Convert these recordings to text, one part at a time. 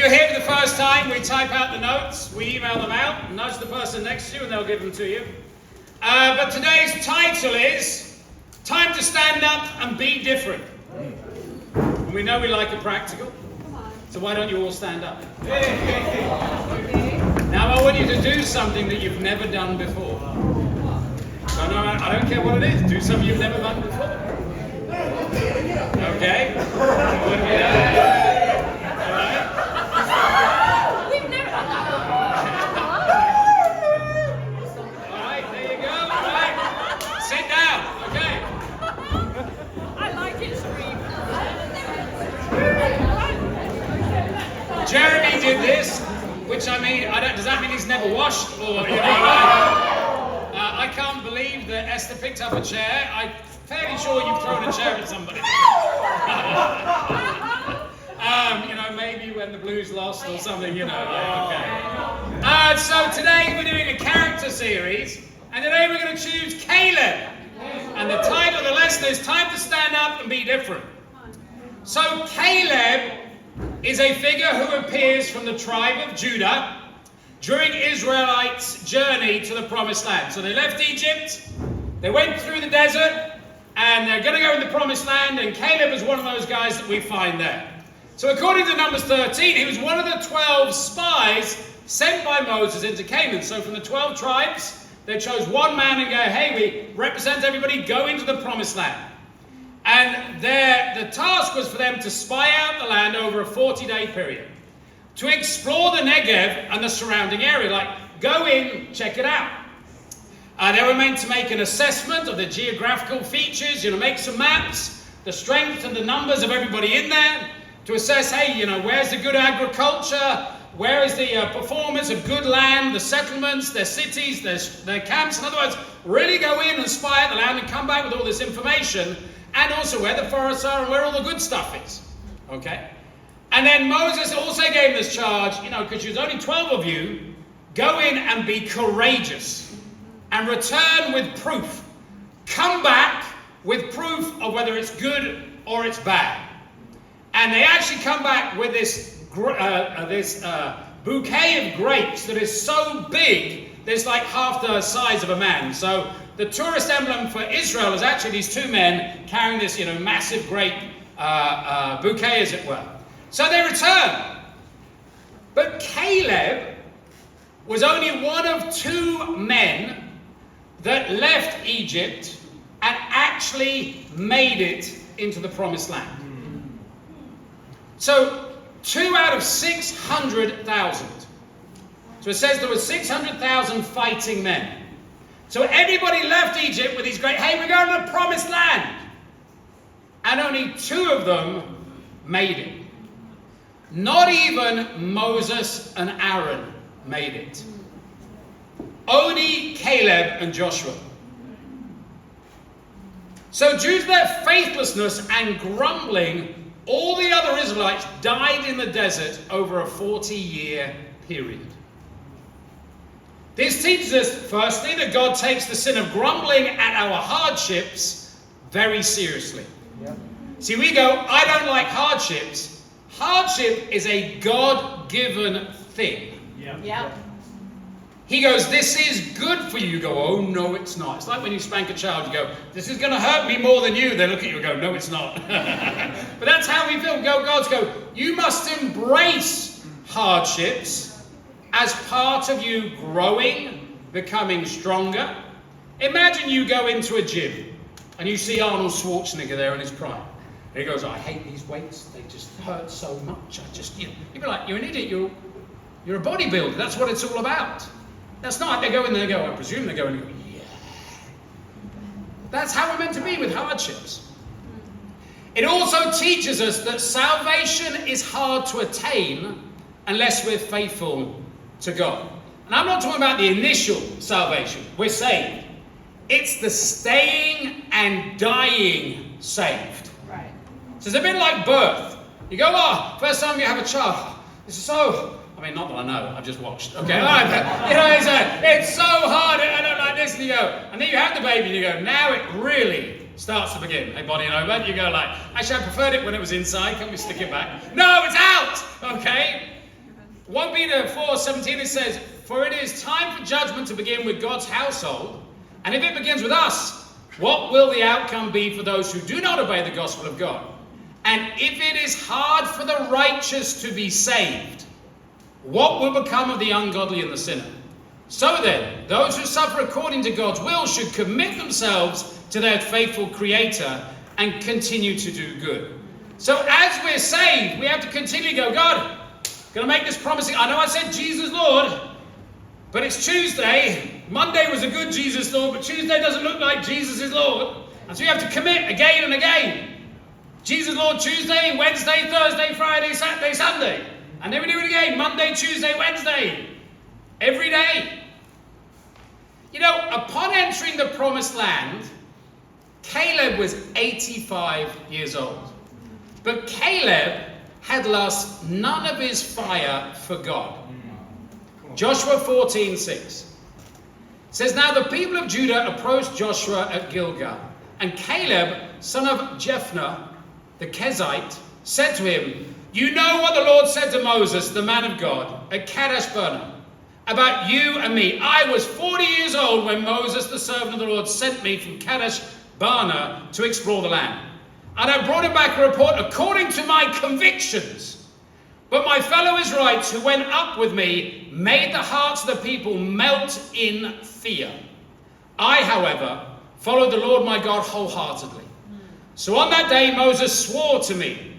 you're here for the first time, we type out the notes, we email them out, nudge the person next to you, and they'll give them to you. But today's title is Time to Stand Up and Be Different. And we know we like it practical, so why don't you all stand up? Now I want you to do something that you've never done before. So no, I don't care what it is, do something you've never done before. Okay? What have you done? We've never done that. Alright, there you go. Alright. Sit down. Okay. I like it, Shereen. Jeremy did this, which I mean, does that mean he's never washed? Or, I can't believe that Esther picked up a chair. I'm fairly sure you've thrown a chair at somebody. Maybe when the Blues lost or something, yeah, okay. So today we're doing a character series, and today we're going to choose Caleb. And the title of the lesson is Time to Stand Up and Be Different. So Caleb is a figure who appears from the tribe of Judah during Israelites' journey to the Promised Land. So they left Egypt, they went through the desert, and they're going to go in the Promised Land, and Caleb is one of those guys that we find there. So according to Numbers 13, he was one of the 12 spies sent by Moses into Canaan. So from the 12 tribes, they chose one man and go, hey, we represent everybody, go into the Promised Land. And the task was for them to spy out the land over a 40-day period, to explore the Negev and the surrounding area, like go in, check it out. They were meant to make an assessment of the geographical features, make some maps, the strength and the numbers of everybody in there, to assess, hey, where's the good agriculture, where is the performance of good land, the settlements, their cities, their camps. In other words, really go in and spy out the land and come back with all this information, and also where the forests are and where all the good stuff is. Okay? And then Moses also gave this charge, because there's only 12 of you, go in and be courageous and return with proof. Come back with proof of whether it's good or it's bad. And they actually come back with this bouquet of grapes that is so big, there's like half the size of a man. So the tourist emblem for Israel is actually these two men carrying this, massive grape bouquet, as it were. So they return. But Caleb was only one of two men that left Egypt and actually made it into the Promised Land. So 2 out of 600,000. So it says there were 600,000 fighting men. So everybody left Egypt with these great, hey, we're going to the Promised Land. And only 2 of them made it. Not even Moses and Aaron made it. Only Caleb and Joshua. So due to their faithlessness and grumbling, all the other Israelites died in the desert over a 40-year period. This teaches us, firstly, that God takes the sin of grumbling at our hardships very seriously. Yep. See, we go, I don't like hardships. Hardship is a God-given thing. Yep. He goes, this is good for you. You go, oh, no, it's not. It's like when you spank a child, you go, this is going to hurt me more than you. They look at you and go, no, it's not. But that's how we feel. God's go, you must embrace hardships as part of you growing, becoming stronger. Imagine you go into a gym and you see Arnold Schwarzenegger there in his prime. And he goes, I hate these weights. They just hurt so much. You'd be like, you're an idiot. You're a bodybuilder. That's what it's all about. That's not, they go in there and go, I presume they go in and go, yeah. That's how we're meant to be with hardships. It also teaches us that salvation is hard to attain unless we're faithful to God. And I'm not talking about the initial salvation. We're saved. It's the staying and dying saved. Right. So it's a bit like birth. You go, first time you have a child. This is so... not that I know, I've just watched. Okay, all right, but, it's so hard, I don't like this, and you go, and then you have the baby, and you go, now it really starts to begin. Hey, body and you go like, actually, I preferred it when it was inside, can we stick it back? No, it's out, okay? 1 Peter 4:17 it says, "For it is time for judgment to begin with God's household, and if it begins with us, what will the outcome be for those who do not obey the gospel of God? And if it is hard for the righteous to be saved, what will become of the ungodly and the sinner? So then, those who suffer according to God's will should commit themselves to their faithful Creator and continue to do good." So as we're saved, we have to continually go, God, going to make this promising. I know I said Jesus Lord, but it's Tuesday. Monday was a good Jesus Lord, but Tuesday doesn't look like Jesus is Lord. And so you have to commit again and again. Jesus Lord Tuesday, Wednesday, Thursday, Friday, Saturday, Sunday. And then we do it again, Monday, Tuesday, Wednesday. Every day. You know, upon entering the promised land, Caleb was 85 years old. But Caleb had lost none of his fire for God. Joshua 14:6 says, "Now the people of Judah approached Joshua at Gilgal, and Caleb, son of Jephunneh, the Kenizzite, said to him, 'You know what the Lord said to Moses, the man of God, at Kadesh Barnea, about you and me. I was 40 years old when Moses, the servant of the Lord, sent me from Kadesh Barnea to explore the land. And I brought him back a report according to my convictions. But my fellow Israelites who went up with me made the hearts of the people melt in fear. I, however, followed the Lord my God wholeheartedly. So on that day Moses swore to me,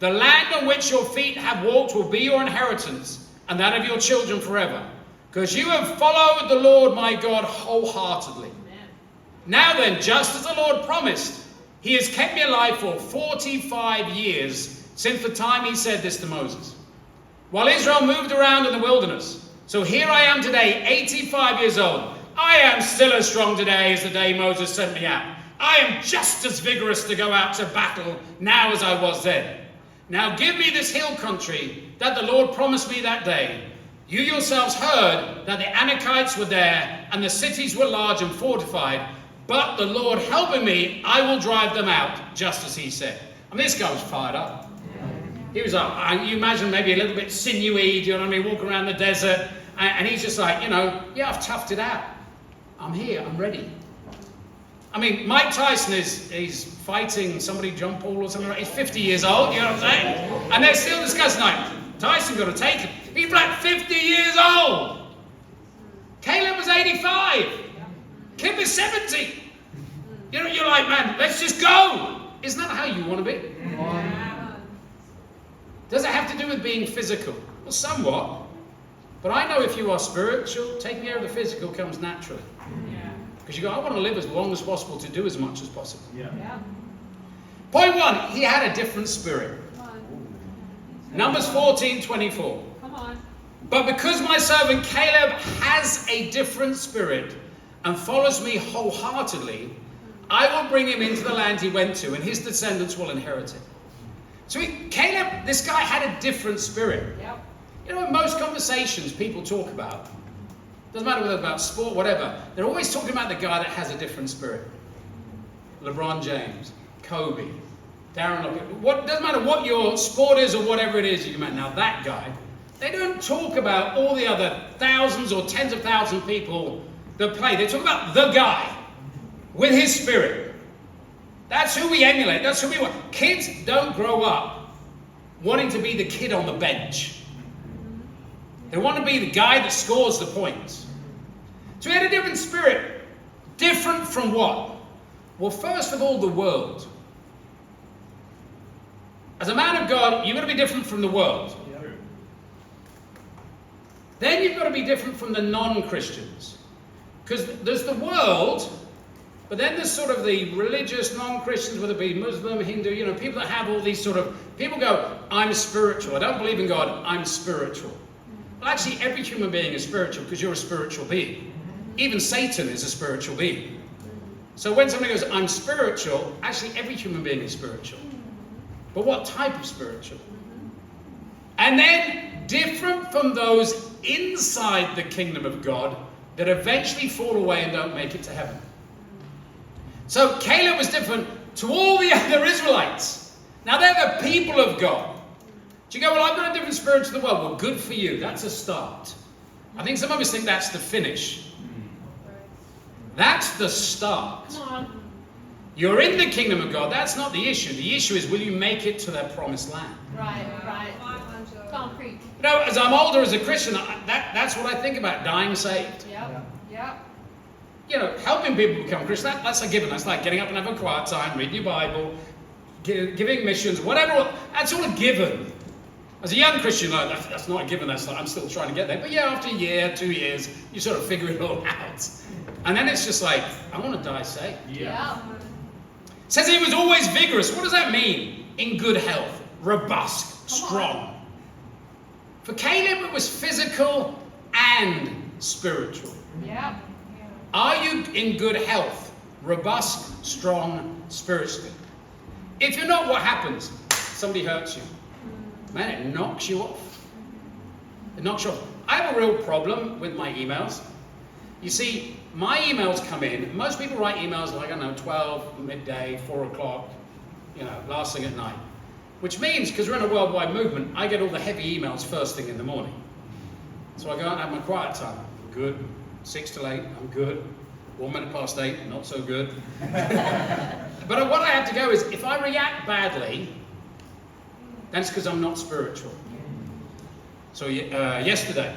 the land on which your feet have walked will be your inheritance, and that of your children forever, because you have followed the Lord my God wholeheartedly. Now then, just as the Lord promised, he has kept me alive for 45 years since the time he said this to Moses, while Israel moved around in the wilderness. So here I am today, 85 years old. I am still as strong today as the day Moses sent me out. I am just as vigorous to go out to battle now as I was then. Now give me this hill country that the Lord promised me that day. You yourselves heard that the Anakites were there, and the cities were large and fortified. But the Lord helping me, I will drive them out, just as he said." I mean, this guy was fired up. He was like, you imagine maybe a little bit sinewy, do you know what I mean, walking around the desert. And he's just like, yeah, I've toughed it out. I'm here, I'm ready. I mean, Mike Tyson he's fighting somebody, John Paul or something like that. He's 50 years old, you know what I'm saying? And they're still discussing, like, Tyson got to take him. He's like 50 years old. Caleb was 85. Kim is 70. You're like, man, let's just go. Isn't that how you want to be? Does it have to do with being physical? Well, somewhat. But I know if you are spiritual, taking care of the physical comes naturally. Because you go, I want to live as long as possible to do as much as possible. Point one, he had a different spirit. Numbers 14:24. Come on. "But because my servant Caleb has a different spirit and follows me wholeheartedly, I will bring him into the land he went to, and his descendants will inherit it." So Caleb, this guy had a different spirit. Yep. You know, in most conversations people talk about, doesn't matter whether it's about sport, whatever, they're always talking about the guy that has a different spirit. LeBron James, Kobe, Darren Lockett. Doesn't matter what your sport is or whatever it is you can. Now that guy, they don't talk about all the other thousands or tens of thousands of people that play. They talk about the guy with his spirit. That's who we emulate. That's who we want. Kids don't grow up wanting to be the kid on the bench. They want to be the guy that scores the points. So he had a different spirit. Different from what? Well, first of all, the world. As a man of God, you've got to be different from the world. Then you've got to be different from the non-Christians. Because there's the world, but then there's sort of the religious non-Christians, whether it be Muslim, Hindu, people that have all these sort of, people go, I'm spiritual. I don't believe in God, I'm spiritual. Well, actually, every human being is spiritual because you're a spiritual being. Even Satan is a spiritual being. So when somebody goes, I'm spiritual, actually every human being is spiritual. But what type of spiritual? And then different from those inside the kingdom of God that eventually fall away and don't make it to heaven. So Caleb was different to all the other Israelites. Now they're the people of God. Do you go, well, I've got a different spirit to the world? Well, good for you. That's a start. I think some of us think that's the finish. That's the start. Come on. You're in the kingdom of God. That's not the issue. The issue is, will you make it to their promised land? Right. Concrete. You know, as I'm older as a Christian, that's what I think about, dying saved. Yep. You know, helping people become Christian, that's a given. That's like getting up and having a quiet time, reading your Bible, giving missions, whatever. That's all a given. As a young Christian, that's not a given. That's like, I'm still trying to get there. But yeah, after a year, 2 years, you sort of figure it all out. And then it's just like, I want to die saved. Yeah. It says he was always vigorous. What does that mean? In good health, robust, strong. For Caleb, it was physical and spiritual. Yeah. Are you in good health, robust, strong, spiritually? If you're not, what happens? Somebody hurts you. Man, it knocks you off. It knocks you off. I have a real problem with my emails. You see, my emails come in. Most people write emails like, I don't know, 12, midday, 4 o'clock, last thing at night. Which means, because we're in a worldwide movement, I get all the heavy emails first thing in the morning. So I go out and have my quiet time. I'm good. 6 till 8, I'm good. 1 minute past 8, not so good. But what I have to go is, if I react badly, that's because I'm not spiritual. So yesterday,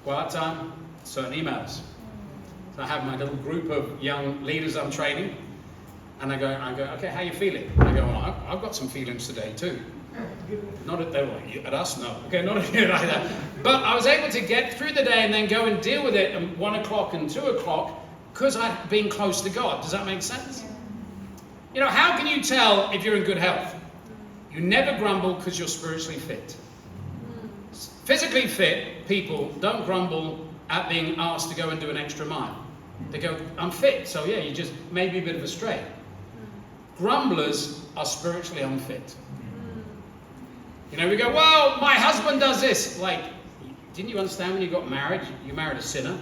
quiet time, certain emails. So I have my little group of young leaders I'm training, and I go, okay, how you feeling? I go, well, I've got some feelings today too. Not at us, no. Okay, not at you like that. But I was able to get through the day and then go and deal with it at 1 o'clock and 2 o'clock because I've been close to God. Does that make sense? You know, how can you tell if you're in good health? You never grumble because you're spiritually fit. Physically fit people don't grumble at being asked to go and do an extra mile. They go, I'm fit, so yeah, you just may be a bit of a stray. Grumblers are spiritually unfit. You know, we go, well, my husband does this. Like, didn't you understand when you got married? You married a sinner.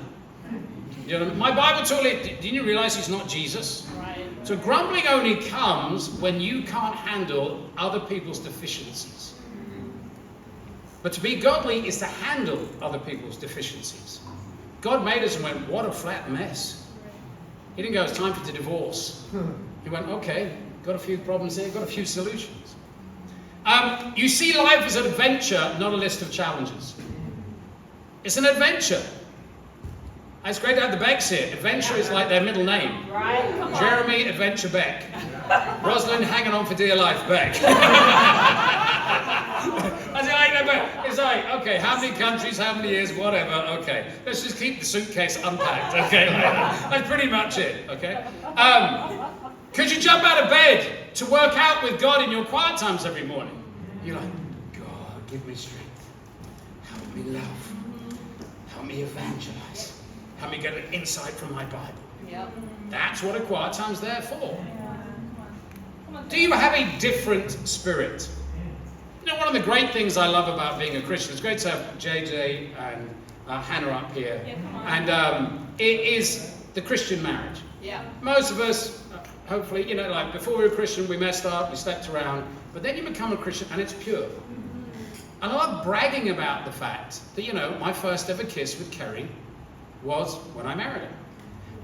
You know, my Bible taught you, didn't you realize he's not Jesus? Right. So grumbling only comes when you can't handle other people's deficiencies. But to be godly is to handle other people's deficiencies. God made us and went, what a flat mess. He didn't go, it's time for the divorce. He went, okay, got a few problems here, got a few solutions. You see life as an adventure, not a list of challenges. It's an adventure. It's great to have the Becks here. Adventure is like their middle name. Right. Come on. Jeremy Adventure Beck. Rosalind hanging on for dear life Beck. It's like, okay, how many countries, how many years, whatever, okay. Let's just keep the suitcase unpacked, okay, like that. That's pretty much it, okay. Could you jump out of bed to work out with God in your quiet times every morning? You're like, God, give me strength. Help me love. Help me evangelize. Help me get an insight from my Bible. Yep. That's what a quiet time's there for. Do you have a different spirit? You know, one of the great things I love about being a Christian, it's great to have JJ and Hannah up here, and it is the Christian marriage. Yeah. Most of us, hopefully, you know, like before we were Christian, we messed up, we slept around, but then you become a Christian and it's pure. And I love bragging about the fact that, you know, my first ever kiss with Kerry was when I married her.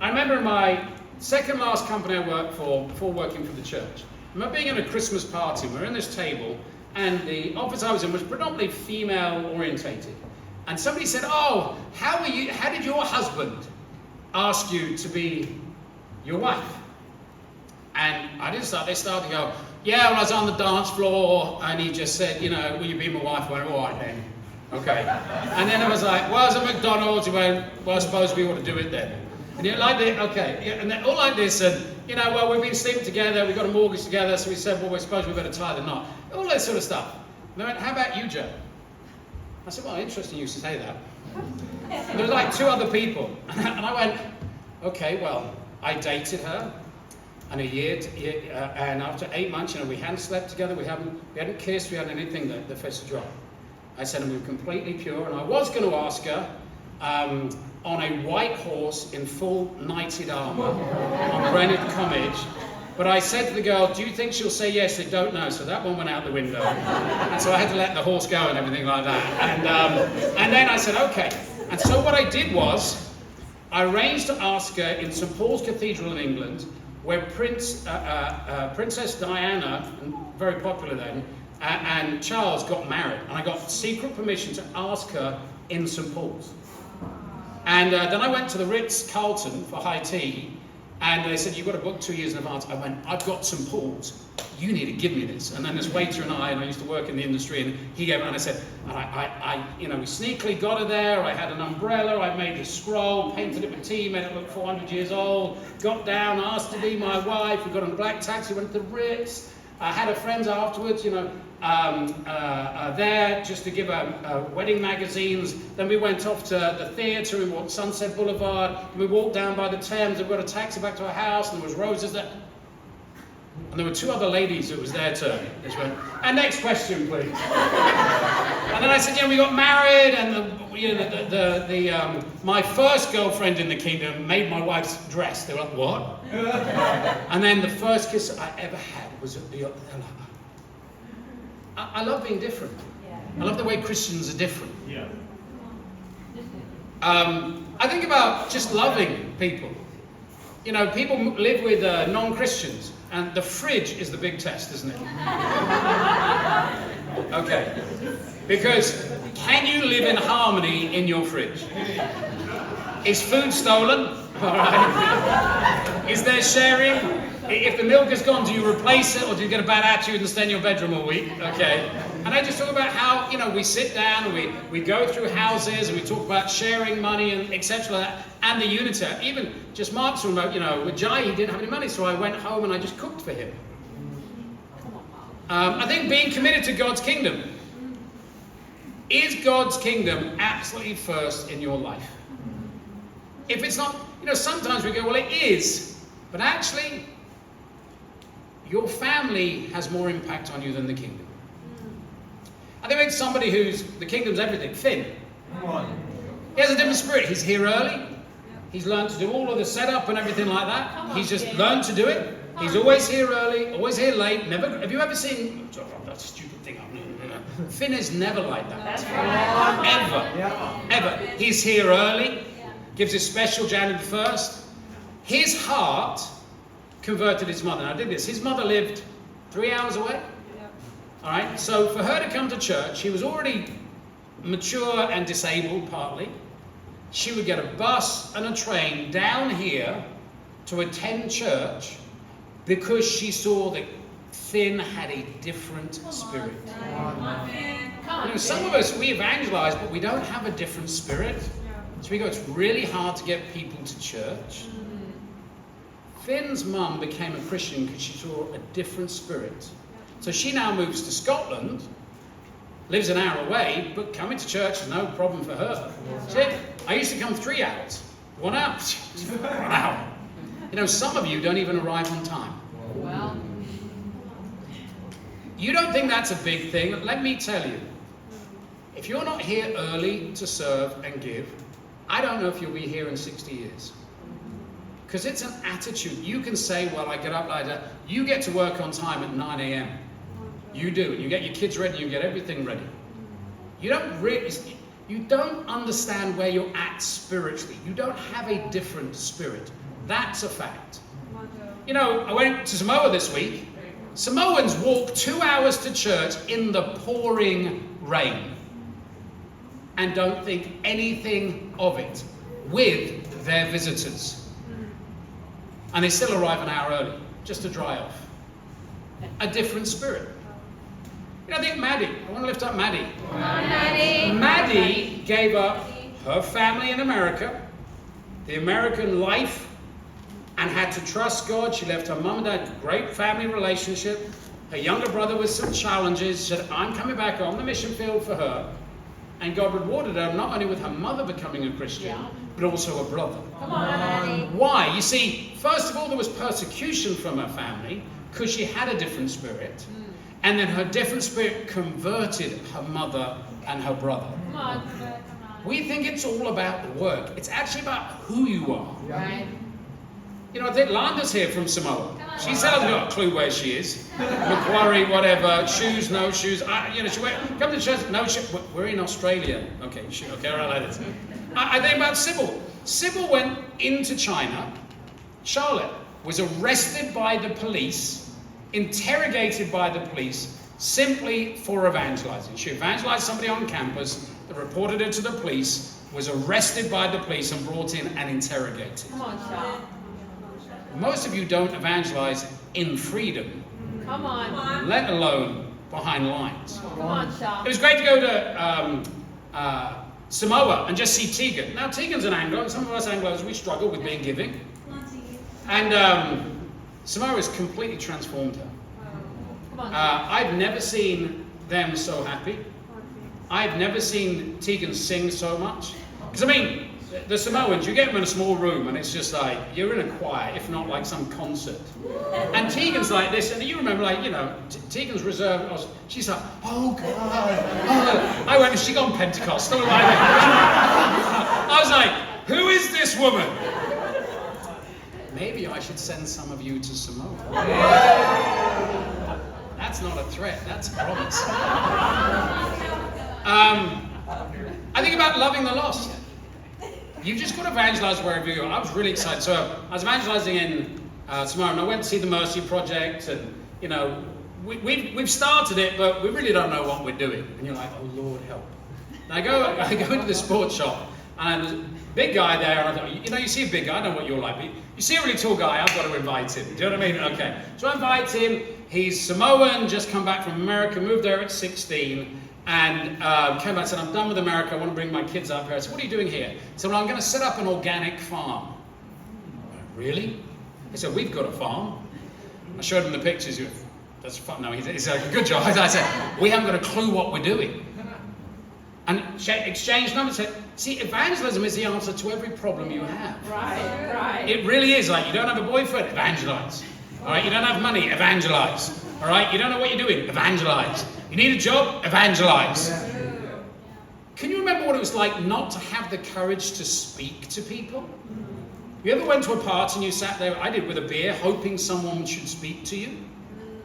I remember in my second last company I worked for, before working for the church, I remember being at a Christmas party, we were in this table, and the office I was in was predominantly female orientated. And somebody said, oh, how did your husband ask you to be your wife? And they started to go, yeah, well, I was on the dance floor, and he just said, you know, will you be my wife? I went, all right then, okay. And then I was like, well, I was at McDonald's, he went, well, I suppose we ought to do it then. And you're like, okay, and they're all like this, and, you know, well, we've been sleeping together, we've got a mortgage together, so we said, well, we suppose we better tie the knot. All that sort of stuff. And they went, how about you, Joe? I said, well, interesting you should say that. And there were like 2 other people. And I went, okay, well, I dated her. And and after 8 months, you know, we hadn't slept together, we hadn't kissed, we hadn't anything that fits a drop. I said, and we were completely pure, and I was going to ask her on a white horse in full knighted armour on Greenwich College, But I said to the girl, do you think she'll say yes? They don't know. So that one went out the window. And so I had to let the horse go and everything like that. And then I said, okay. And so what I did was, I arranged to ask her in St. Paul's Cathedral in England, where Princess Diana, very popular then, and Charles got married. And I got secret permission to ask her in St. Paul's. And then I went to the Ritz-Carlton for high tea, and they said, you've got to book 2 years in advance. I went, I've got St. Paul's. You need to give me this. And then this waiter and I used to work in the industry, and he gave it, and I said, we sneakily got her there. I had an umbrella. I made this scroll, painted it with tea, made it look 400 years old. Got down, asked to be my wife. We got on a black taxi, went to the Ritz. I had her friends afterwards, there just to give her wedding magazines. Then we went off to the theatre, we walked Sunset Boulevard, and we walked down by the Thames, and we got a taxi back to our house, and there was roses there. And there were 2 other ladies that was their turn. Just went, and next question, please. And then I said, we got married, and my first girlfriend in the kingdom made my wife's dress. They were like, what? And then the first kiss I ever had was at the... I love being different. I love the way Christians are different. Yeah. I think about just loving people. People live with non-Christians, and the fridge is the big test, isn't it? Okay. Because can you live in harmony in your fridge? Is food stolen? All right. Is there sharing? If the milk is gone, do you replace it, or do you get a bad attitude and stay in your bedroom all week? Okay. And I just talk about how, we sit down and we go through houses and we talk about sharing money and etc. And the unity. Even just Mark's remote, with Jai, he didn't have any money, so I went home and I just cooked for him. I think being committed to God's kingdom. Is God's kingdom absolutely first in your life? If it's not, sometimes we go, well, it is, but actually, your family has more impact on you than the kingdom. I think it's somebody the kingdom's everything. Finn. He has a different spirit. He's here early. He's learned to do all of the setup and everything like that. He's just learned to do it. He's always here early, always here late. Never. Have you ever seen that stupid thing? Finn is never like that. Ever. He's here early. Gives his special January 1st. His heart converted his mother. Now I did this. His mother lived 3 hours away. All right. So for her to come to church, she was already mature and disabled partly. She would get a bus and a train down here to attend church because she saw that Finn had a different spirit. Some of us, we evangelize, but we don't have a different spirit. So we go, it's really hard to get people to church. Finn's mum became a Christian because she saw a different spirit. So she now moves to Scotland, lives an hour away, but coming to church is no problem for her. See, I used to come 3 hours. 1 hour. 1 hour. Some of you don't even arrive on time. Well, you don't think that's a big thing? Let me tell you. If you're not here early to serve and give, I don't know if you'll be here in 60 years. Because it's an attitude. You can say, well, I get up like that. You get to work on time at 9 a.m. You do. You get your kids ready. You get everything ready. You don't understand where you're at spiritually. You don't have a different spirit. That's a fact. I went to Samoa this week. Samoans walk 2 hours to church in the pouring rain and don't think anything of it with their visitors. And they still arrive an hour early, just to dry off. A different spirit. I think Maddie, I want to lift up Maddie. Maddie gave up her family in America, the American life, and had to trust God. She left her mum and dad, great family relationship. Her younger brother with some challenges. She said, I'm coming back on the mission field for her. And God rewarded her not only with her mother becoming a Christian, but also a brother. come on, Maddie. Why? You see, first of all, there was persecution from her family because she had a different spirit. And then her different spirit converted her mother and her brother. Come on. We think it's all about the work. It's actually about who you are. Right. I think Landa's here from Samoa. She still hasn't got a clue where she is. Macquarie, whatever, shoes, no shoes. She went, come to church, no shoes. We're in Australia. Okay, okay, all right, like this. I think about Sybil. Sybil went into China. Charlotte was arrested by the police, interrogated by the police, simply for evangelizing. She evangelized somebody on campus, they reported her to the police, was arrested by the police and brought in and interrogated. Come on, Sean. Most of you don't evangelize in freedom, Come on. let alone behind lines. Come on, Sean. It was great to go to Samoa and just see Tegan. Now, Tegan's an Anglo, and some of us Anglos, we struggle with being giving. And Samoa has completely transformed her. Come on. I've never seen them so happy. I've never seen Tegan sing so much. Because, I mean, the Samoans, you get them in a small room and it's just like, you're in a choir, if not like some concert. And Tegan's like this, and you remember, like, you know, Tegan's reserved. She's like, oh God. Oh. I went, has she gone Pentecostal? I was like, who is this woman? Maybe I should send some of you to Samoa. That's not a threat, that's a promise. I think about loving the lost. You've just got to evangelize wherever you go. I was really excited. So I was evangelizing in Samoa, and I went to see the Mercy Project, and you know, we've started it, but we really don't know what we're doing. And you're like, oh Lord, help. And I go into the sports shop, and there's a big guy there, and I thought, you know, you see a big guy, I don't know what you're like, but you see a really tall guy, I've got to invite him. Do you know what I mean? Okay. So I invite him. He's Samoan, just come back from America, moved there at 16. And came back and said, I'm done with America, I want to bring my kids up here. I said, what are you doing here? He said, well, I'm going to set up an organic farm. Really? He said, we've got a farm. I showed him the pictures. That's fun. No, he's like, good job. I said, we haven't got a clue what we're doing. And exchanged numbers. Said, see, evangelism is the answer to every problem you have. Right. It really is. Like, you don't have a boyfriend, evangelize. All right, you don't have money, evangelize. All right, you don't know what you're doing, evangelize. You need a job, evangelize. Can you remember what it was like not to have the courage to speak to people? You ever went to a party and you sat there, I did, with a beer, hoping someone should speak to you?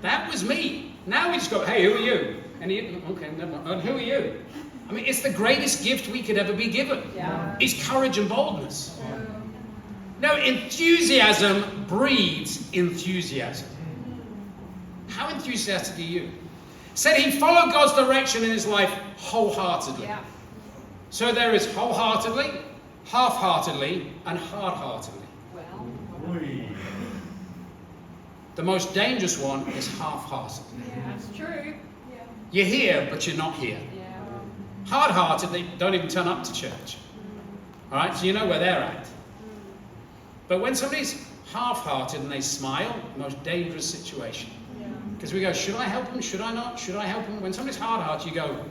That was me. Now we just go, hey, who are you? And okay, never mind. And who are you? I mean, it's the greatest gift we could ever be given. Yeah. It's courage and boldness. No, enthusiasm breeds enthusiasm. How enthusiastic are you? Said he followed God's direction in his life wholeheartedly. Yeah. So there is wholeheartedly, half-heartedly, and hard-heartedly. Well. The most dangerous one is half-heartedly. Yeah, that's true. You're here, but you're not here. Yeah. Hard-heartedly don't even turn up to church. All right, so you know where they're at. But when somebody's half-hearted and they smile, the most dangerous situation. Because we go, should I help them? Should I not? Should I help them? When somebody's hard-hearted, you go,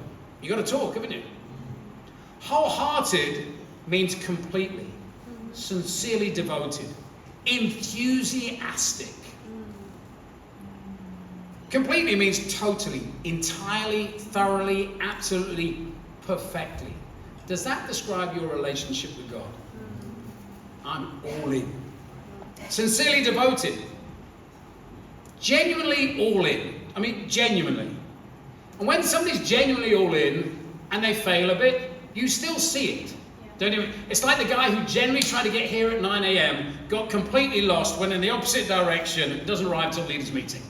you got to talk, haven't you? Wholehearted means completely, sincerely devoted, enthusiastic. Completely means totally, entirely, thoroughly, absolutely, perfectly. Does that describe your relationship with God? I'm all in. Sincerely devoted. Genuinely all in. I mean, genuinely. And when somebody's genuinely all in and they fail a bit, you still see it. Don't you? It's like the guy who genuinely tried to get here at 9 a.m., got completely lost, went in the opposite direction, and doesn't arrive till leaders meeting.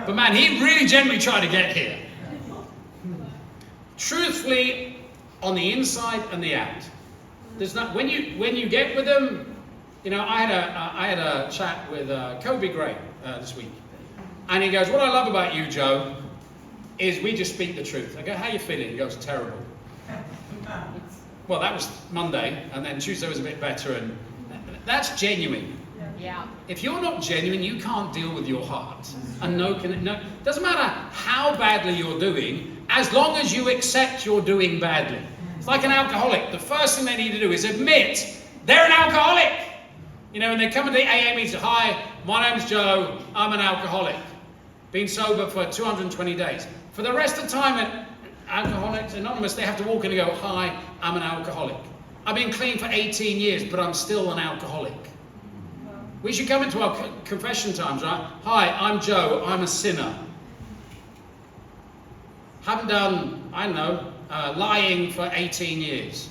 But man, he really genuinely tried to get here. Truthfully, on the inside and the out. There's not, when you get with them, you know, I had a chat with Kobe Gray this week. And he goes, what I love about you, Joe, is we just speak the truth. I go, how you feeling? He goes, terrible. Well, that was Monday, and then Tuesday was a bit better, and that's genuine. Yeah. If you're not genuine, you can't deal with your heart. And no, doesn't matter how badly you're doing, as long as you accept you're doing badly. It's like an alcoholic. The first thing they need to do is admit they're an alcoholic. You know, and they come to the AA meeting, hi, my name's Joe, I'm an alcoholic. Been sober for 220 days. For the rest of the time at Alcoholics Anonymous, they have to walk in and go, hi, I'm an alcoholic. I've been clean for 18 years, but I'm still an alcoholic. We should come into our confession times, right? Hi, I'm Joe. I'm a sinner. Haven't done, I don't know, lying for 18 years.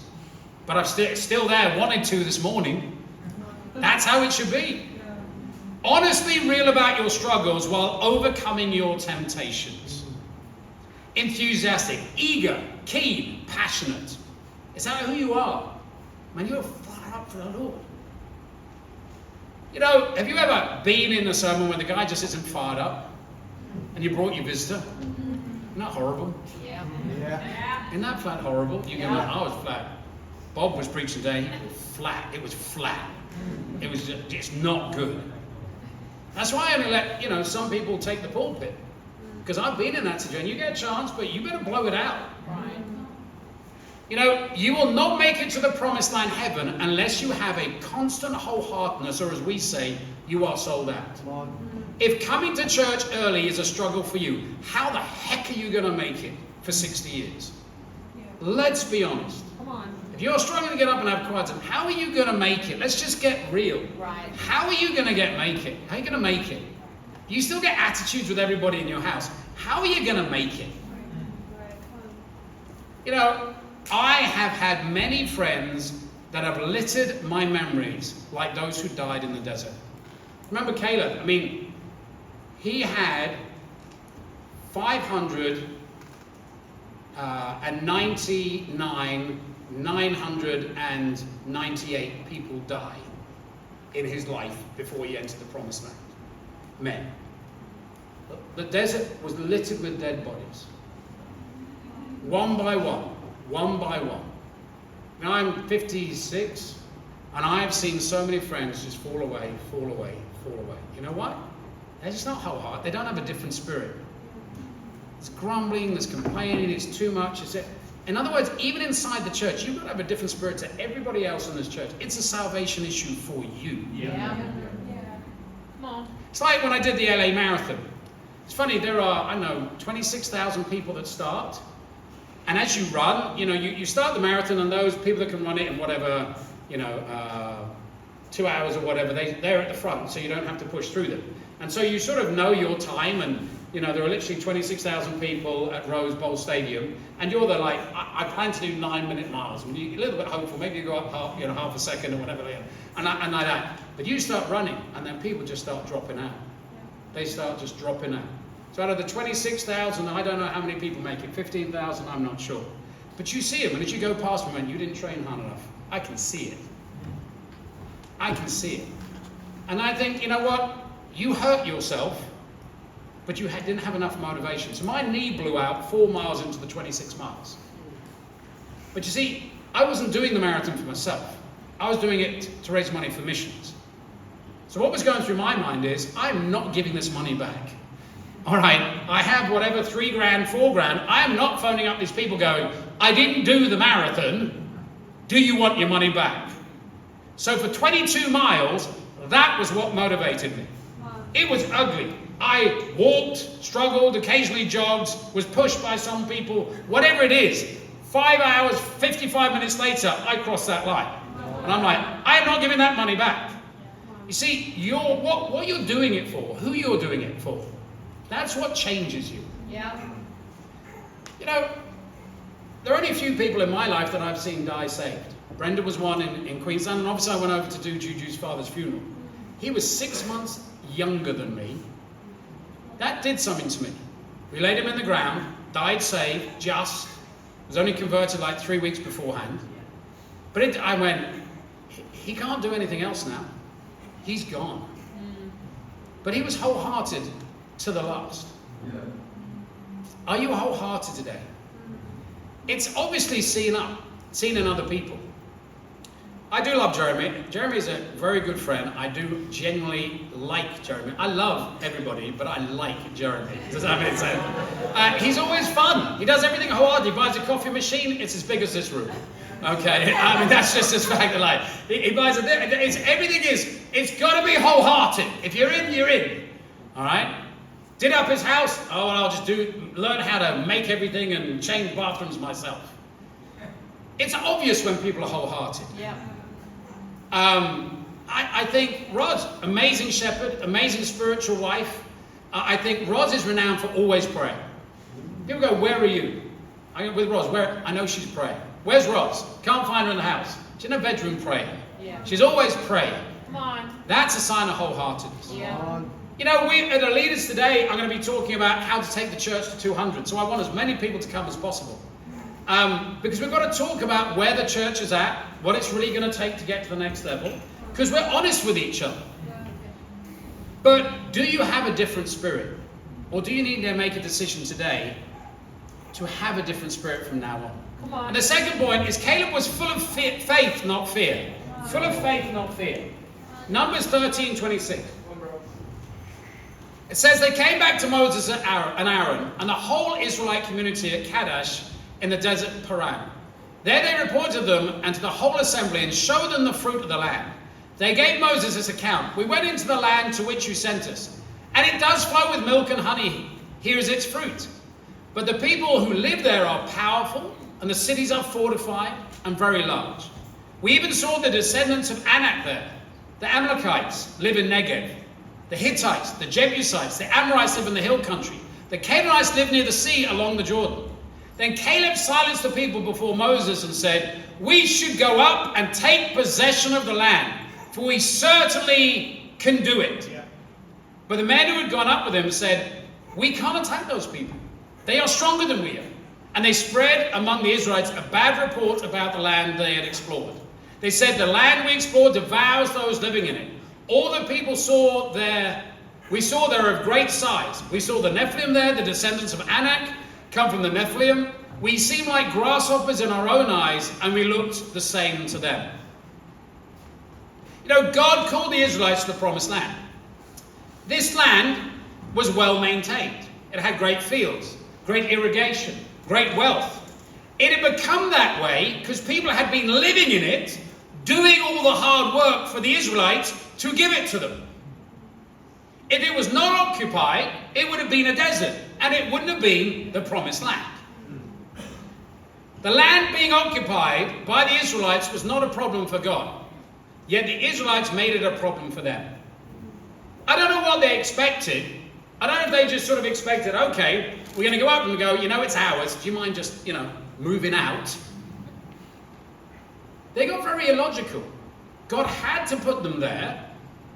But I'm still there, wanted to this morning. That's how it should be. Honestly real about your struggles while overcoming your temptations. Enthusiastic, eager, keen, passionate. Is that who you are? Man, you're fired up for the Lord. You know, have you ever been in a sermon where the guy just isn't fired up and you brought your visitor? Isn't that horrible? Yeah. Isn't that flat horrible? You can I was flat. Bob was preaching today. Flat. It was flat. It was just not good. That's why I only let some people take the pulpit, because I've been in that situation. You get a chance, but you better blow it out. Right. You know, you will not make it to the promised land, heaven, unless you have a constant wholeheartedness, or as we say, you are sold out. If coming to church early is a struggle for you, how the heck are you going to make it for 60 years? Let's be honest. Come on. If you're struggling to get up and have quiet time, how are you going to make it? Let's just get real. Right. How are you going to make it? How are you going to make it? You still get attitudes with everybody in your house. How are you going to make it? You know, I have had many friends that have littered my memories like those who died in the desert. Remember Caleb? I mean, he had 998 people die in his life before he entered the promised land. Men. The desert was littered with dead bodies. One by one. Now I'm 56, and I've seen so many friends just fall away. You know what? They're just not wholehearted. They don't have a different spirit. It's grumbling, there's complaining, it's too much. In other words, even inside the church, you've got to have a different spirit to everybody else in this church. It's a salvation issue for you. Yeah. Come on. It's like when I did the LA Marathon. It's funny, there are, 26,000 people that start. And as you run, you start the marathon, and those people that can run it in whatever, 2 hours or whatever, they're at the front, so you don't have to push through them. And so you sort of know your time, and there are literally 26,000 people at Rose Bowl Stadium, and you're there like, I plan to do 9-minute miles. And you're a little bit hopeful, maybe you go up half a second or whatever, and like that. But you start running, and then people just start dropping out. They start just dropping out. So out of the 26,000, I don't know how many people make it. 15,000, I'm not sure. But you see them, and as you go past them, and you didn't train hard enough. I can see it. And I think, you know what? You hurt yourself, but you didn't have enough motivation. So my knee blew out 4 miles into the 26 miles. But you see, I wasn't doing the marathon for myself. I was doing it to raise money for missions. So what was going through my mind is, I'm not giving this money back. All right, I have whatever, 3 grand, 4 grand. I am not phoning up these people going, I didn't do the marathon. Do you want your money back? So for 22 miles, that was what motivated me. It was ugly. I walked, struggled, occasionally jogged, was pushed by some people, whatever it is. 5 hours, 55 minutes later, I crossed that line. And I'm like, I am not giving that money back. You see, what you're doing it for, who you're doing it for, that's what changes you. Yeah. There are only a few people in my life that I've seen die saved. Brenda was one in Queensland, and obviously I went over to do Juju's father's funeral. He was 6 months younger than me. That did something to me. We laid him in the ground, died saved, was only converted like 3 weeks beforehand. But I went, he can't do anything else now. He's gone. But he was wholehearted to the last. Are you wholehearted today? It's obviously seen in other people. I do love Jeremy. Jeremy is a very good friend. I do genuinely like Jeremy. I love everybody, but I like Jeremy. Does that make sense? He's always fun. He does everything wholeheartedly. He buys a coffee machine. It's as big as this room. Okay, that's just his fact of life. He buys it's got to be wholehearted. If you're in, you're in. All right? Did up his house? Oh, well, I'll just learn how to make everything and change bathrooms myself. It's obvious when people are wholehearted. Yeah. I think Roz, amazing shepherd, amazing spiritual wife. I think Roz is renowned for always praying. People go, where are you? I go with Roz, where? I know she's praying. Where's Roz? Can't find her in the house. She's in her bedroom praying. Yeah. She's always praying. Come on. That's a sign of wholeheartedness. Yeah. You know, we at the leaders today, I'm going to be talking about how to take the church to 200. So I want as many people to come as possible. Because we've got to talk about where the church is at, what it's really going to take to get to the next level. Because we're honest with each other. But do you have a different spirit? Or do you need to make a decision today to have a different spirit from now on? Come on. And the second point is Caleb was full of faith, not fear. Full of faith, not fear. Numbers 13:26. It says they came back to Moses and Aaron and the whole Israelite community at Kadesh in the desert Paran. There they reported them and to the whole assembly and showed them the fruit of the land. They gave Moses this account. We went into the land to which you sent us, and it does flow with milk and honey. Here is its fruit. But the people who live there are powerful, and the cities are fortified and very large. We even saw the descendants of Anak there. The Amalekites live in Negev. The Hittites, the Jebusites, the Amorites live in the hill country. The Canaanites live near the sea along the Jordan. Then Caleb silenced the people before Moses and said, we should go up and take possession of the land, for we certainly can do it. Yeah. But the men who had gone up with him said, we can't attack those people. They are stronger than we are. And they spread among the Israelites a bad report about the land they had explored. They said, the land we explored devours those living in it. All the people we saw there of great size. We saw the Nephilim there, the descendants of Anak, come from the Nephilim. We seemed like grasshoppers in our own eyes, and we looked the same to them. You know, God called the Israelites to the promised land. This land was well maintained. It had great fields, great irrigation, great wealth. It had become that way because people had been living in it, doing all the hard work for the Israelites to give it to them. If it was not occupied, it would have been a desert, and it wouldn't have been the promised land. The land being occupied by the Israelites was not a problem for God, yet the Israelites made it a problem for them. I don't know what they expected. I don't know if they just sort of expected, okay, we're going to go up and go, you know, it's ours. Do you mind just, moving out? They got very illogical. God had to put them there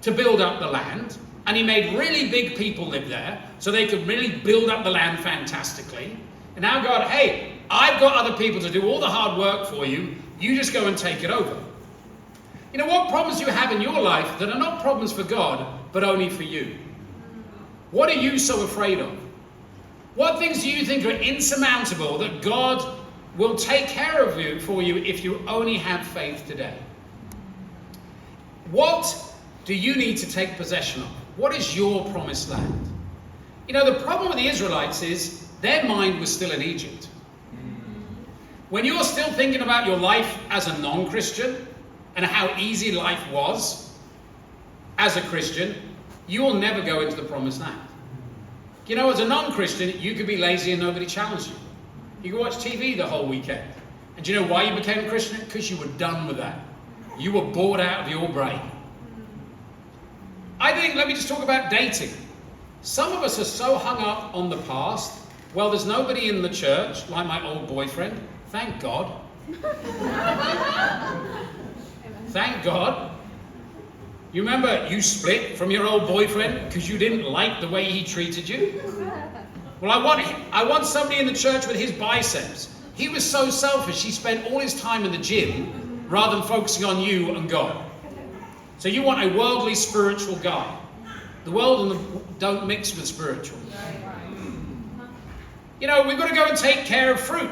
to build up the land, and he made really big people live there so they could really build up the land fantastically. And now God, hey, I've got other people to do all the hard work for you. You just go and take it over. You know what problems you have in your life that are not problems for God, but only for you? What are you so afraid of? What things do you think are insurmountable that God will take care of you for you if you only have faith today? What do you need to take possession of? What is your promised land? You know, the problem with the Israelites is their mind was still in Egypt. When you're still thinking about your life as a non-Christian and how easy life was as a Christian, you will never go into the promised land. You know, as a non-Christian, you could be lazy and nobody challenged you. You could watch TV the whole weekend. And do you know why you became a Christian? Because you were done with that. You were bored out of your brain. I think, let me just talk about dating. Some of us are so hung up on the past. Well, there's nobody in the church like my old boyfriend. Thank God. Thank God. You remember you split from your old boyfriend because you didn't like the way he treated you? Well, I want somebody in the church with his biceps. He was so selfish, he spent all his time in the gym rather than focusing on you and God. So you want a worldly, spiritual guy. The world and don't mix with spiritual. You know, we've got to go and take care of fruit.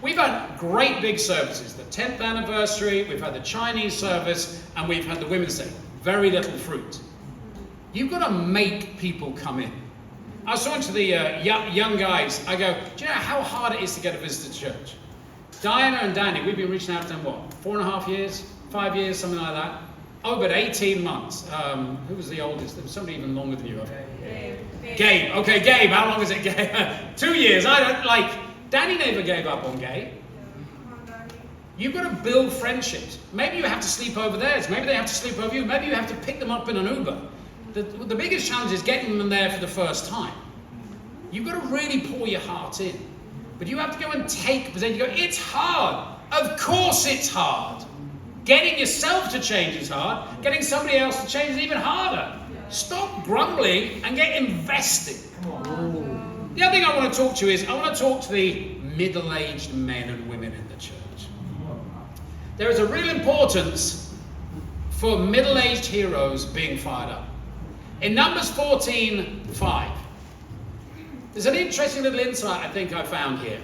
We've had great big services. The 10th anniversary, we've had the Chinese service, and we've had the Women's Day. Very little fruit. You've got to make people come in. I was talking to the young guys. I go, do you know how hard it is to get a visitor to church? Diana and Danny, we've been reaching out to them, 4.5 years, 5 years, something like that. Oh, but 18 months. Who was the oldest? There was somebody even longer than you. Gabe. Okay, Gabe. How long is it, Gabe? 2 years. I don't like. Danny never gave up on Gabe. You've got to build friendships. Maybe you have to sleep over theirs. Maybe they have to sleep over you. Maybe you have to pick them up in an Uber. The biggest challenge is getting them there for the first time. You've got to really pour your heart in. But you have to go and take possession. You go, it's hard. Of course it's hard. Getting yourself to change is hard. Getting somebody else to change is even harder. Stop grumbling and get invested. The other thing I want to talk to you is, I want to talk to the middle-aged men and women in the church. There is a real importance for middle-aged heroes being fired up. In Numbers 14:5, there's an interesting little insight I think I found here.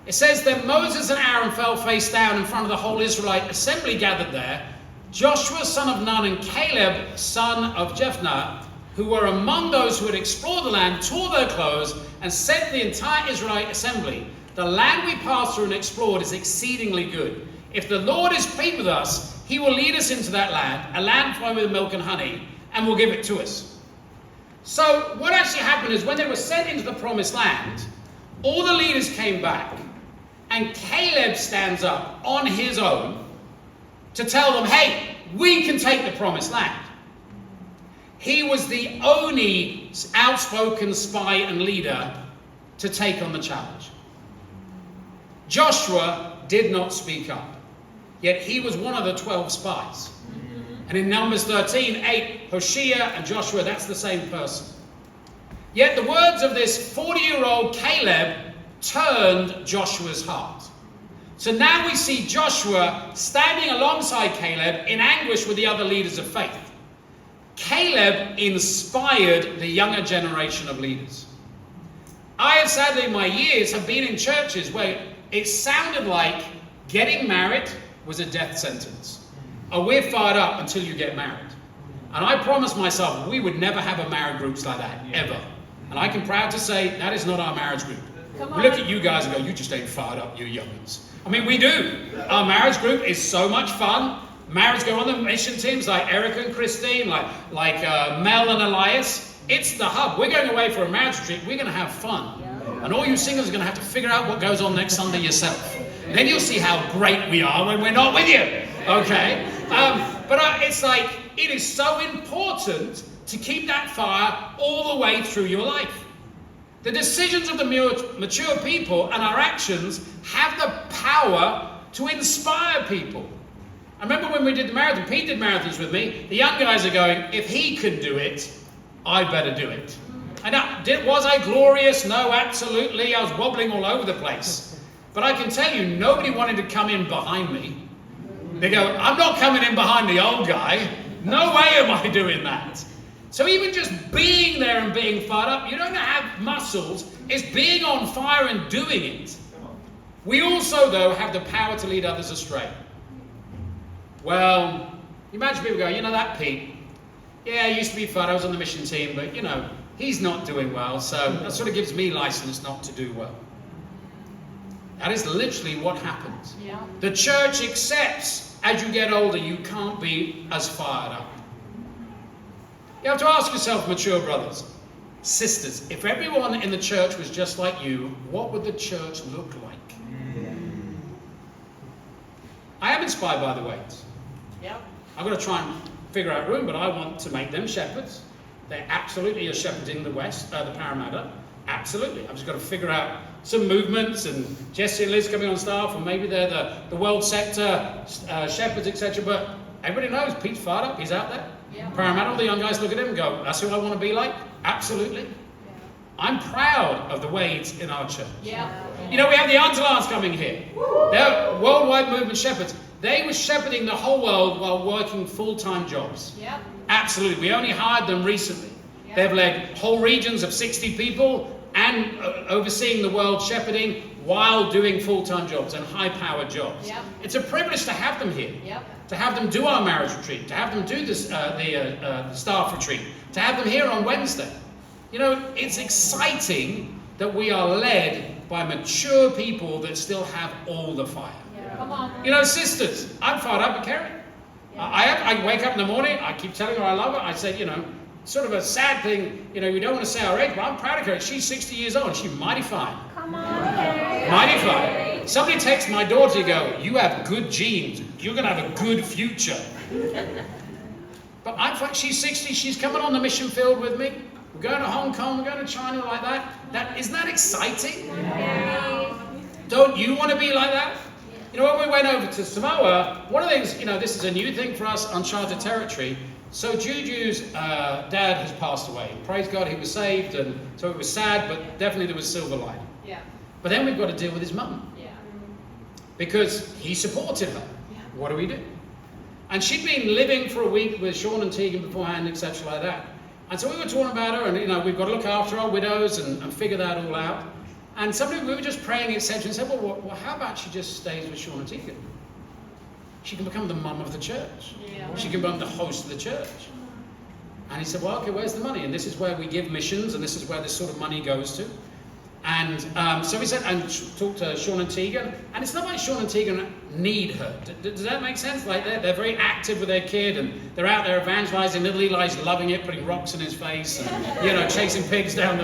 It says that Moses and Aaron fell face down in front of the whole Israelite assembly gathered there. Joshua, son of Nun, and Caleb, son of Jephunneh, who were among those who had explored the land, tore their clothes and said to the entire Israelite assembly, the land we passed through and explored is exceedingly good. If the Lord is pleased with us, he will lead us into that land, a land flowing with milk and honey, and will give it to us. So what actually happened is, when they were sent into the promised land, all the leaders came back, and Caleb stands up on his own to tell them, hey, we can take the promised land. He was the only outspoken spy and leader to take on the challenge. Joshua did not speak up, yet he was one of the 12 spies. And in Numbers 13:8, Hoshea and Joshua, that's the same person. Yet the words of this 40-year-old Caleb turned Joshua's heart. So now we see Joshua standing alongside Caleb in anguish with the other leaders of faith. Caleb inspired the younger generation of leaders. I have sadly in my years have been in churches where it sounded like getting married was a death sentence. Oh, we're fired up until you get married. And I promised myself we would never have a marriage group like that, ever. And I can proud to say that is not our marriage group. We look at you guys and go, you just ain't fired up, you youngins. I mean, we do. Our marriage group is so much fun. Marrieds go on the mission teams like Erica and Christine, like Mel and Elias. It's the hub. We're going away for a marriage retreat. We're going to have fun. And all you singles are going to have to figure out what goes on next Sunday yourself. Then you'll see how great we are when we're not with you. Okay? It's like, it is so important to keep that fire all the way through your life. The decisions of the mature people and our actions have the power to inspire people. I remember when we did the marathon, Pete did marathons with me, the young guys are going, if he can do it, I better do it. And was I glorious? No, absolutely. I was wobbling all over the place. But I can tell you, nobody wanted to come in behind me. They go, I'm not coming in behind the old guy. No way am I doing that. So even just being there and being fired up, you don't have muscles. It's being on fire and doing it. We also, though, have the power to lead others astray. Well, imagine people go, you know that Pete? Yeah, he used to be fun. I was on the mission team, but, you know, he's not doing well. So that sort of gives me license not to do well. That is literally what happens. Yeah. The church accepts as you get older, you can't be as fired up. You have to ask yourself, mature brothers, sisters, if everyone in the church was just like you, what would the church look like? I am inspired by the weights. Yep. I've got to try and figure out room, but I want to make them shepherds. They absolutely are shepherding the West, the Parramatta. Absolutely. I've just got to figure out some movements, and Jesse and Liz coming on staff, and maybe they're the world sector shepherds, etc. But everybody knows Pete's fired up. He's out there. Yeah. Parramatta, all the young guys look at him and go, that's who I want to be like? Absolutely. Yeah. I'm proud of the Wades in our church. Yeah. You know, we have the Antelans coming here. They're worldwide movement shepherds. They were shepherding the whole world while working full-time jobs. Yep. Absolutely. We only hired them recently. Yep. They've led whole regions of 60 people and overseeing the world shepherding while doing full-time jobs and high-powered jobs. Yep. It's a privilege to have them here. Yep. To have them do our marriage retreat, to have them do this, the staff retreat, to have them here on Wednesday. You know, it's exciting that we are led by mature people that still have all the fire. Yeah. Come on. You know, sisters, I'm fired up with Kerry. Yeah. I wake up in the morning, I keep telling her I love her. I said, you know, sort of a sad thing, you know, we don't want to say our age, but I'm proud of her. She's 60 years old, she's mighty fine. Come on, Kerry. Mighty fine. Somebody texts my daughter, you go, you have good genes. You're going to have a good future. But she's 60. She's coming on the mission field with me. We're going to Hong Kong. We're going to China like that. Isn't that exciting? Yeah. Don't you want to be like that? You know, when we went over to Samoa, one of the things, this is a new thing for us, uncharted territory. So Juju's dad has passed away. Praise God, he was saved, and so it was sad, but definitely there was silver lining. Yeah. But then we've got to deal with his mum. Yeah. Because he supported her. Yeah. What do? And she'd been living for a week with Sean and Tegan beforehand, etc. like that. And so we were talking about her, and we've got to look after our widows and figure that all out. And we were just praying, etc. and said, well, how about she just stays with Sean and Tegan? She can become the mum of the church. Yeah. She can become the host of the church. And he said, well, okay, where's the money? And this is where we give missions, and this is where this sort of money goes to. And so we said, and talked to Sean and Tegan, and it's not like Sean and Tegan need her. Does that make sense? Like they're very active with their kid, and they're out there evangelizing. Little Eli's loving it, putting rocks in his face, and chasing pigs down.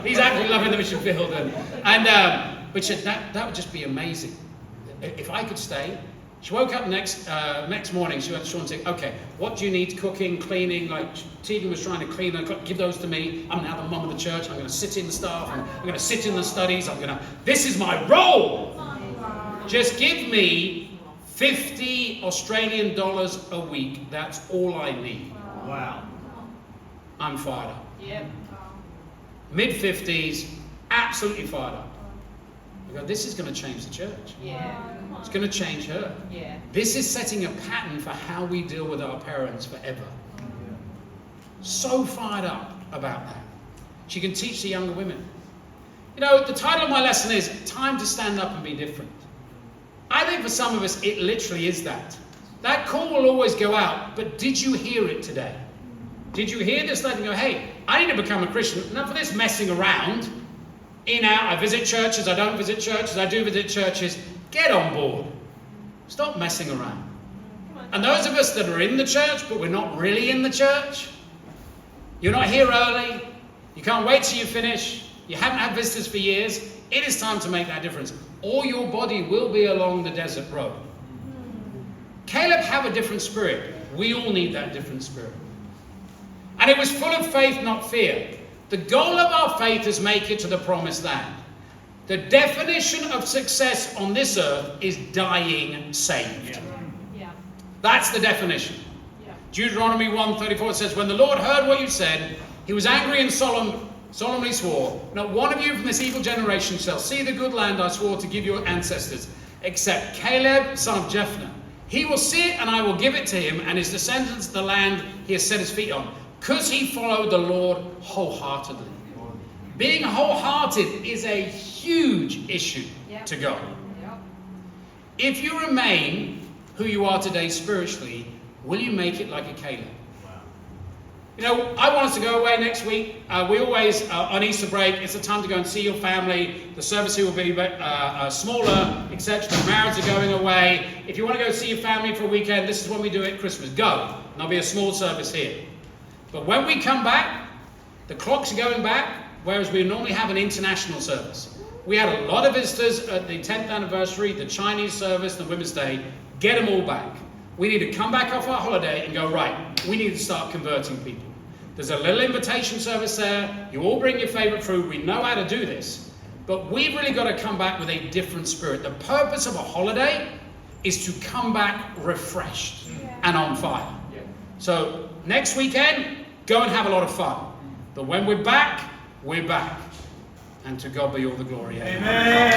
He's actually loving the mission field. But she said that would just be amazing if I could stay. She woke up next morning. She went to Sean and said, okay, what do you need? Cooking, cleaning? Like Tegan was trying to clean her, give those to me. I'm now the mum of the church. I'm going to sit in the staff. I'm going to sit in the studies. This is my role. Just give me 50 Australian dollars a week. That's all I need. Wow. I'm fired up. Yep. Mid-50s, absolutely fired up. I go, this is going to change the church. Yeah. It's going to change her. Yeah. This is setting a pattern for how we deal with our parents forever. So fired up about that. She can teach the younger women. The title of my lesson is Time to Stand Up and Be Different. I think for some of us, it literally is that. That call will always go out, but did you hear it today? Did you hear this letter and go, hey, I need to become a Christian. Enough of this messing around. In, out, I visit churches, I don't visit churches, I do visit churches. Get on board. Stop messing around. And those of us that are in the church, but we're not really in the church, you're not here early, you can't wait till you finish, you haven't had visitors for years, it is time to make that difference. Or your body will be along the desert road. Caleb have a different spirit. We all need that different spirit. And it was full of faith, not fear. The goal of our faith is make it to the promised land. The definition of success on this earth is dying saved. Yeah. That's the definition. Yeah. Deuteronomy 1:34 says, when the Lord heard what you said, he was angry and solemnly swore, not one of you from this evil generation shall see the good land I swore to give your ancestors, except Caleb, son of Jephunneh. He will see it, and I will give it to him and his descendants the land he has set his feet on, because he followed the Lord wholeheartedly. Being wholehearted is a huge issue to God. Yep. If you remain who you are today spiritually, will you make it like a Caleb? Wow. I want us to go away next week. We always, on Easter break, it's a time to go and see your family. The service here will be smaller, etc. The marrieds are going away. If you want to go see your family for a weekend, this is when we do it at Christmas. Go. And there'll be a small service here. But when we come back, the clocks are going back, whereas we normally have an international service. We had a lot of visitors at the 10th anniversary, the Chinese service, the Women's Day. Get them all back. We need to come back off our holiday and go, right, we need to start converting people. There's a little invitation service there. You all bring your favorite food. We know how to do this. But we've really got to come back with a different spirit. The purpose of a holiday is to come back refreshed and on fire. Yeah. So next weekend, go and have a lot of fun. But when we're back, we're back. And to God be all the glory. Amen.